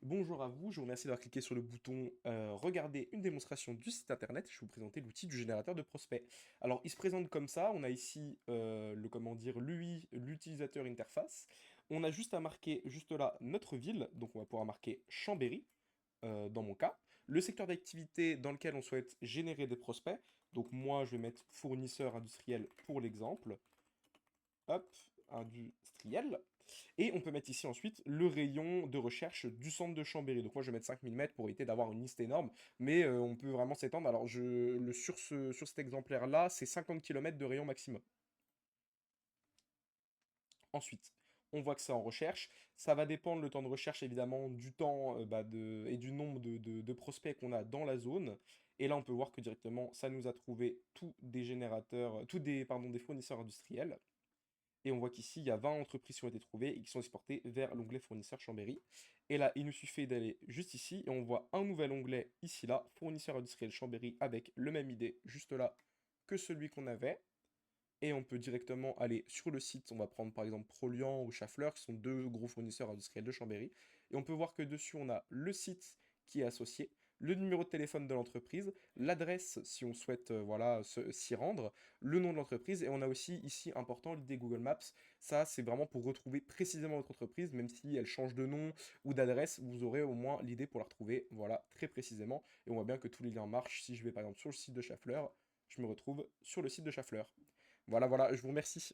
Bonjour à vous, je vous remercie d'avoir cliqué sur le bouton Regarder une démonstration du site internet. Je vais vous présenter l'outil du générateur de prospects. Alors, il se présente comme ça. On a ici le comment dire l'UI, l'utilisateur interface. On a juste à marquer juste là notre ville. Donc, on va pouvoir marquer Chambéry dans mon cas. Le secteur d'activité dans lequel on souhaite générer des prospects. Donc, moi, je vais mettre fournisseur industriel pour l'exemple. Hop, industriel. Et on peut mettre ici ensuite le rayon de recherche du centre de Chambéry. Donc moi je vais mettre 5000 mètres pour éviter d'avoir une liste énorme, mais on peut vraiment s'étendre. Alors sur cet exemplaire-là, c'est 50 km de rayon maximum. Ensuite, on voit que c'est en recherche. Ça va dépendre le temps de recherche évidemment du temps et du nombre de prospects qu'on a dans la zone. Et là on peut voir que directement ça nous a trouvé tous des générateurs, des fournisseurs industriels. Et on voit qu'ici, il y a 20 entreprises qui ont été trouvées et qui sont exportées vers l'onglet fournisseur Chambéry. Et là, il nous suffit d'aller juste ici et on voit un nouvel onglet ici, là, fournisseur industriel Chambéry avec le même ID juste là que celui qu'on avait. Et on peut directement aller sur le site. On va prendre par exemple Proliant ou Schaeffler, qui sont deux gros fournisseurs industriels de Chambéry. Et on peut voir que dessus, on a le site qui est associé, le numéro de téléphone de l'entreprise, l'adresse si on souhaite voilà, s'y rendre, le nom de l'entreprise. Et on a aussi ici, important, l'idée Google Maps. Ça, c'est vraiment pour retrouver précisément votre entreprise, même si elle change de nom ou d'adresse, vous aurez au moins l'idée pour la retrouver, voilà, très précisément. Et on voit bien que tous les liens marchent. Si je vais par exemple sur le site de Schaeffler, je me retrouve sur le site de Schaeffler. Voilà, voilà, je vous remercie.